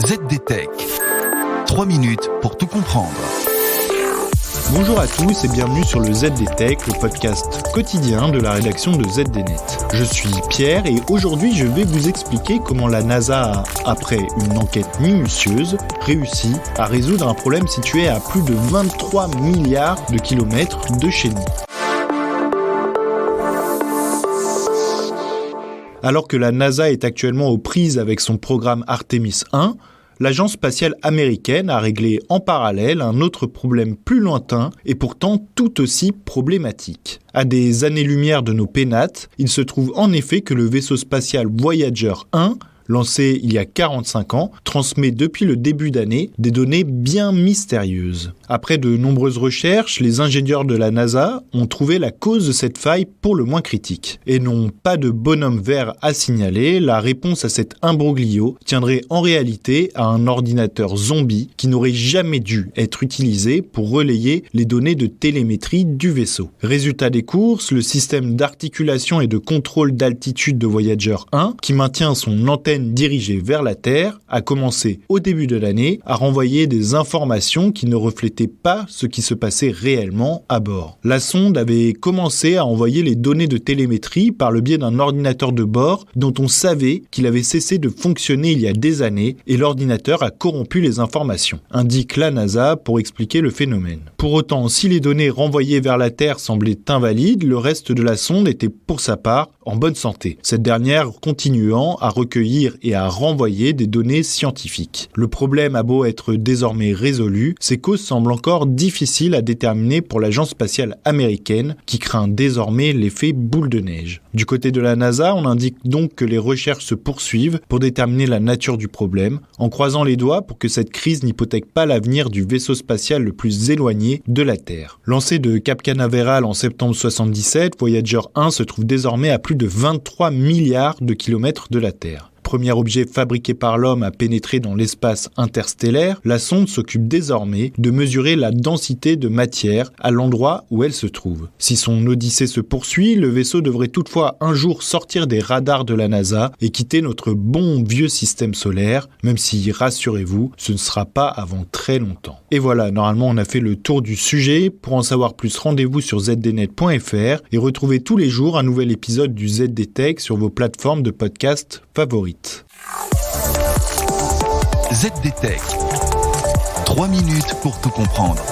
ZDTech. 3 minutes pour tout comprendre. Bonjour à tous et bienvenue sur le ZDTech, le podcast quotidien de la rédaction de ZDNet. Je suis Pierre et aujourd'hui je vais vous expliquer comment la NASA a, après une enquête minutieuse, réussi à résoudre un problème situé à plus de 23 milliards de kilomètres de chez nous. Alors que la NASA est actuellement aux prises avec son programme Artemis 1, l'agence spatiale américaine a réglé en parallèle un autre problème plus lointain et pourtant tout aussi problématique. À des années-lumière de nos pénates, il se trouve en effet que le vaisseau spatial Voyager 1, lancé il y a 45 ans, transmet depuis le début d'année des données bien mystérieuses. Après de nombreuses recherches, les ingénieurs de la NASA ont trouvé la cause de cette faille pour le moins critique. Et n'ont pas de bonhomme vert à signaler, la réponse à cet imbroglio tiendrait en réalité à un ordinateur zombie qui n'aurait jamais dû être utilisé pour relayer les données de télémétrie du vaisseau. Résultat des courses, le système d'articulation et de contrôle d'altitude de Voyager 1, qui maintient son antenne dirigée vers la Terre, a commencé au début de l'année à renvoyer des informations qui ne reflétaient pas ce qui se passait réellement à bord. La sonde avait commencé à envoyer les données de télémétrie par le biais d'un ordinateur de bord dont on savait qu'il avait cessé de fonctionner il y a des années et l'ordinateur a corrompu les informations, indique la NASA pour expliquer le phénomène. Pour autant, si les données renvoyées vers la Terre semblaient invalides, le reste de la sonde était pour sa part en bonne santé, cette dernière continuant à recueillir et à renvoyer des données scientifiques. Le problème a beau être désormais résolu, ses causes semblent encore difficiles à déterminer pour l'agence spatiale américaine qui craint désormais l'effet boule de neige. Du côté de la NASA, on indique donc que les recherches se poursuivent pour déterminer la nature du problème, en croisant les doigts pour que cette crise n'hypothèque pas l'avenir du vaisseau spatial le plus éloigné de la Terre. Lancé de Cap Canaveral en septembre 1977, Voyager 1 se trouve désormais à plus de 23 milliards de kilomètres de la Terre. Premier objet fabriqué par l'homme à pénétrer dans l'espace interstellaire, la sonde s'occupe désormais de mesurer la densité de matière à l'endroit où elle se trouve. Si son odyssée se poursuit, le vaisseau devrait toutefois un jour sortir des radars de la NASA et quitter notre bon vieux système solaire, même si, rassurez-vous, ce ne sera pas avant très longtemps. Et voilà, normalement on a fait le tour du sujet. Pour en savoir plus, rendez-vous sur zdnet.fr et retrouvez tous les jours un nouvel épisode du ZDTech sur vos plateformes de podcast favorites. ZDTech. 3 minutes pour tout comprendre.